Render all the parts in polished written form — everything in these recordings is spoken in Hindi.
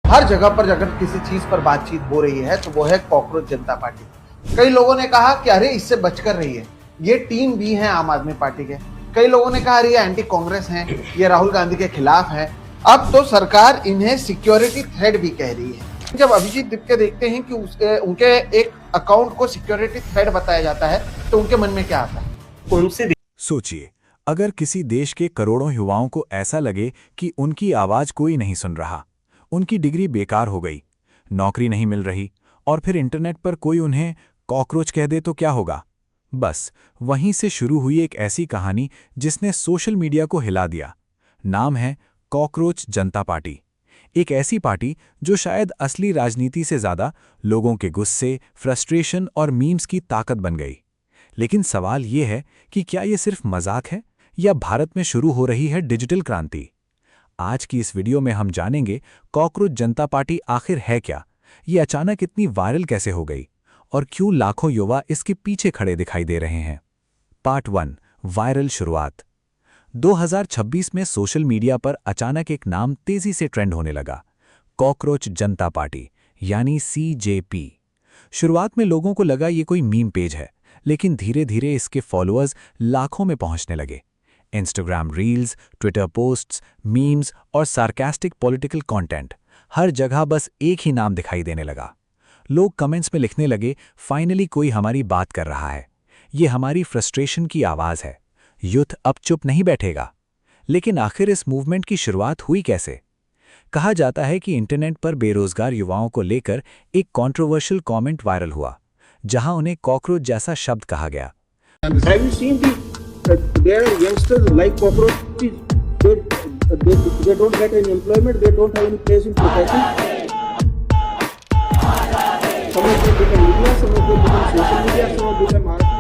हर जगह पर अगर किसी चीज पर बातचीत हो रही है तो वो है कॉकरोच जनता पार्टी। कई लोगों ने कहा कि अरे इससे बचकर रहिए, ये टीम भी है आम आदमी पार्टी के। कई लोगों ने कहा अरे ये एंटी कांग्रेस हैं, ये राहुल गांधी के खिलाफ है। अब तो सरकार इन्हें सिक्योरिटी थ्रेट भी कह रही है। जब अभिजीत दिपके देखते हैं कि उनके एक अकाउंट को सिक्योरिटी थ्रेट बताया जाता है तो उनके मन में क्या आता है? उनसे सोचिए, अगर किसी देश के करोड़ों युवाओं को ऐसा लगे कि उनकी आवाज कोई नहीं सुन रहा, उनकी डिग्री बेकार हो गई, नौकरी नहीं मिल रही, और फिर इंटरनेट पर कोई उन्हें कॉकरोच कह दे तो क्या होगा? बस वहीं से शुरू हुई एक ऐसी कहानी जिसने सोशल मीडिया को हिला दिया। नाम है कॉकरोच जनता पार्टी। एक ऐसी पार्टी जो शायद असली राजनीति से ज्यादा लोगों के गुस्से, फ्रस्ट्रेशन और मीम्स की ताकत बन गई। लेकिन सवाल ये है कि क्या ये सिर्फ मजाक है या भारत में शुरू हो रही है डिजिटल क्रांति? आज की इस वीडियो में हम जानेंगे कॉकरोच जनता पार्टी आखिर है क्या, ये अचानक इतनी वायरल कैसे हो गई और क्यों लाखों युवा इसके पीछे खड़े दिखाई दे रहे हैं। पार्ट 1, वायरल शुरुआत। 2026 में सोशल मीडिया पर अचानक एक नाम तेजी से ट्रेंड होने लगा, कॉकरोच जनता पार्टी यानी CJP। शुरुआत में लोगों को लगा ये कोई मीम पेज है, लेकिन धीरे धीरे इसके फॉलोअर्स लाखों में पहुंचने लगे। Instagram reels, Twitter posts, memes और सार्कास्टिक पॉलिटिकल कंटेंट, हर जगह बस एक ही नाम दिखाई देने लगा। लोग कमेंट्स में लिखने लगे, फाइनली कोई हमारी बात कर रहा है, ये हमारी फ्रस्ट्रेशन की आवाज है, यूथ अब चुप नहीं बैठेगा। लेकिन आखिर इस मूवमेंट की शुरुआत हुई कैसे? कहा जाता है कि इंटरनेट पर बेरोजगार युवाओं को लेकर एक कंट्रोवर्शियल कमेंट वायरल हुआ, जहां उन्हें कॉकरोच जैसा शब्द कहा गया। There are youngsters like cockroaches. They don't get any employment. They don't have any place in profession. Some of them become media. Some of them become social media. Some of them become marketing.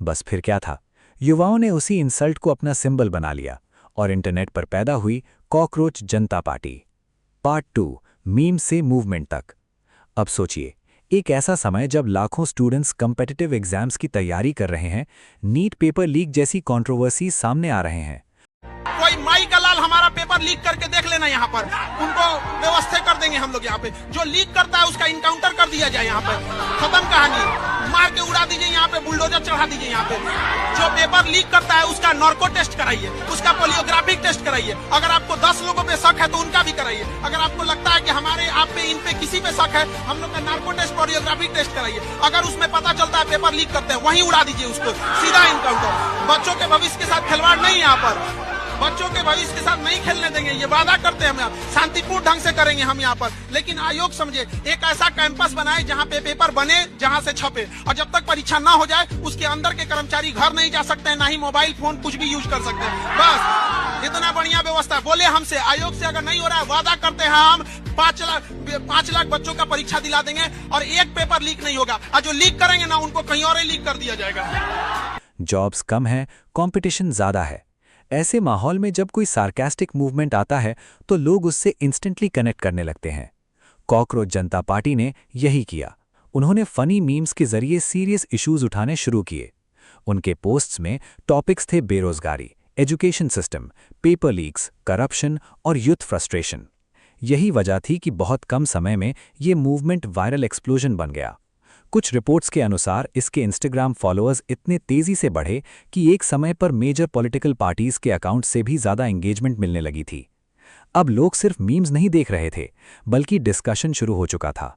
बस फिर क्या था, युवाओं ने उसी इंसल्ट को अपना सिंबल बना लिया और इंटरनेट पर पैदा हुई कॉकरोच जनता पार्टी। पार्ट 2, मीम से मूवमेंट तक। अब सोचिए, एक ऐसा समय जब लाखों स्टूडेंट्स कॉम्पिटिटिव एग्जाम्स की तैयारी कर रहे हैं, नीट पेपर लीक जैसी कंट्रोवर्सी सामने आ रहे हैं। कोई माई का लाल हमारा पेपर लीक करके देख लेना, यहाँ पर उनको व्यवस्था कर देंगे हम लोग। यहाँ पे जो लीक करता है उसका इनकाउंटर कर दिया जाए, यहाँ पे खत्म कहानी, मार के उड़ा दीजिए, यहाँ पे बुलडोजर चढ़ा दीजिए। यहाँ पे जो पेपर लीक करता है उसका नार्को टेस्ट कराइए, उसका पोलियोग्राफिक टेस्ट कराइए। अगर आपको 10 लोगों पे शक है तो उनका भी कराइए। अगर आपको लगता है कि हमारे आप पे इन पे किसी पे शक है, हम लोग का नार्को टेस्ट, पोलियोग्राफिक टेस्ट कराइए। अगर उसमें पता चलता है पेपर लीक करते हैं, वहीं उड़ा दीजिए उसको, सीधा इनकाउंटर। बच्चों के भविष्य के साथ खिलवाड़ नहीं, यहाँ पर बच्चों के भविष्य के साथ नहीं खेलने देंगे, ये वादा करते हैं हम। शांतिपूर्ण ढंग से करेंगे हम यहाँ पर। लेकिन आयोग समझे, एक ऐसा कैंपस बनाए जहाँ पे पेपर बने, जहाँ से छपे, और जब तक परीक्षा ना हो जाए उसके अंदर के कर्मचारी घर नहीं जा सकते हैं, ना ही मोबाइल फोन कुछ भी यूज कर सकते हैं। बस इतना बढ़िया व्यवस्था। बोले हमसे, आयोग से अगर नहीं हो रहा है, वादा करते हैं हम 5 लाख बच्चों का परीक्षा दिला देंगे और एक पेपर लीक नहीं होगा। और जो लीक करेंगे ना, उनको कहीं और लीक कर दिया जाएगा। जॉब्स कम है, कंपटीशन ज्यादा है। ऐसे माहौल में जब कोई सार्कास्टिक मूवमेंट आता है तो लोग उससे इंस्टेंटली कनेक्ट करने लगते हैं। कॉकरोच जनता पार्टी ने यही किया। उन्होंने फनी मीम्स के जरिए सीरियस इश्यूज उठाने शुरू किए। उनके पोस्ट्स में टॉपिक्स थे बेरोजगारी, education system, paper leaks, corruption और यूथ फ्रस्ट्रेशन। यही वजह थी कि बहुत कम समय में ये मूवमेंट वायरल एक्सप्लोजन बन गया। कुछ रिपोर्ट्स के अनुसार इसके इंस्टाग्राम फॉलोअर्स इतने तेजी से बढ़े कि एक समय पर मेजर पॉलिटिकल पार्टीज के अकाउंट से भी ज्यादा एंगेजमेंट मिलने लगी थी। अब लोग सिर्फ मीम्स नहीं देख रहे थे, बल्कि डिस्कशन शुरू हो चुका था।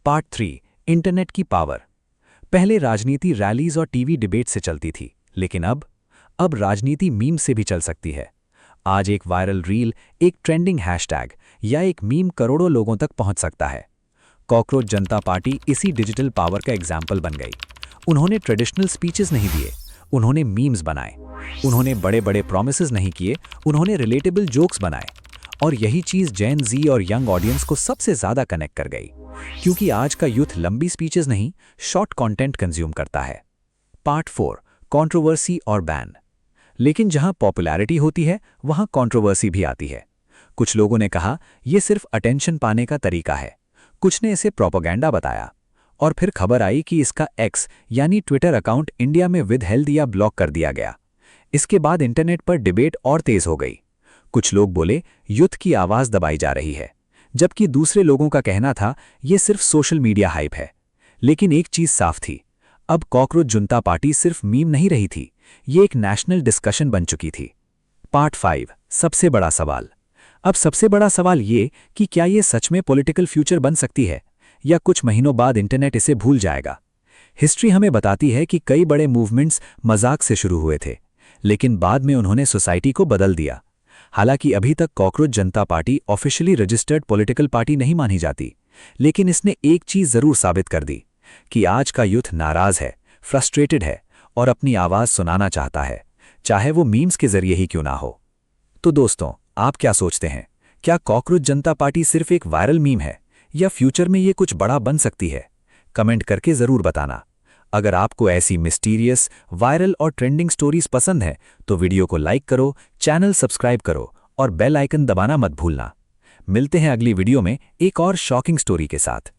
पार्ट 3, इंटरनेट की पावर। पहले राजनीति रैलीज और टीवी डिबेट से चलती थी, लेकिन अब राजनीति मीम से भी चल सकती है। आज एक वायरल रील, एक ट्रेंडिंग हैशटैग या एक मीम करोड़ों लोगों तक पहुंच सकता है। कॉकरोच जनता पार्टी इसी डिजिटल पावर का एग्जाम्पल बन गई। उन्होंने ट्रेडिशनल स्पीचेस नहीं दिए, उन्होंने मीम्स बनाए। उन्होंने बड़े बड़े प्रॉमिसेस नहीं किए, उन्होंने रिलेटेबल जोक्स बनाए। और यही चीज जेन जी और यंग ऑडियंस को सबसे ज्यादा कनेक्ट कर गई, क्योंकि आज का यूथ लंबी स्पीचेस नहीं, शॉर्ट कंटेंट कंज्यूम करता है। पार्ट 4, कंट्रोवर्सी और बैन। लेकिन जहां पॉपुलैरिटी होती है वहां कंट्रोवर्सी भी आती है। कुछ लोगों ने कहा यह सिर्फ अटेंशन पाने का तरीका है, कुछ ने इसे प्रोपेगेंडा बताया, और फिर खबर आई कि इसका एक्स यानी ट्विटर अकाउंट इंडिया में विदहेल्ड या ब्लॉक कर दिया गया। इसके बाद इंटरनेट पर डिबेट और तेज हो गई। कुछ लोग बोले युद्ध की आवाज दबाई जा रही है, जबकि दूसरे लोगों का कहना था यह सिर्फ सोशल मीडिया हाइप है। लेकिन एक चीज साफ थी, अब कॉकरोच जनता पार्टी सिर्फ मीम नहीं रही थी, ये एक नेशनल डिस्कशन बन चुकी थी। पार्ट 5, सबसे बड़ा सवाल। अब सबसे बड़ा सवाल ये कि क्या ये सच में पॉलिटिकल फ्यूचर बन सकती है, या कुछ महीनों बाद इंटरनेट इसे भूल जाएगा। हिस्ट्री हमें बताती है कि कई बड़े मूवमेंट्स मजाक से शुरू हुए थे, लेकिन बाद में उन्होंने सोसाइटी को बदल दिया। हालांकि अभी तक कॉकरोच जनता party officially registered political party नहीं मानी जाती, लेकिन इसने एक चीज जरूर साबित कर दी कि आज का यूथ नाराज है, फ्रस्ट्रेटेड है और अपनी आवाज सुनाना चाहता है, चाहे वो मीम्स के जरिए ही क्यों ना हो। तो दोस्तों, आप क्या सोचते हैं? क्या कॉकरोच जनता पार्टी सिर्फ एक वायरल मीम है, या फ्यूचर में ये कुछ बड़ा बन सकती है? कमेंट करके जरूर बताना। अगर आपको ऐसी मिस्टीरियस, वायरल और ट्रेंडिंग स्टोरीज पसंद है तो वीडियो को लाइक करो, चैनल सब्सक्राइब करो और बेल आइकन दबाना मत भूलना। मिलते हैं अगली वीडियो में एक और शॉकिंग स्टोरी के साथ।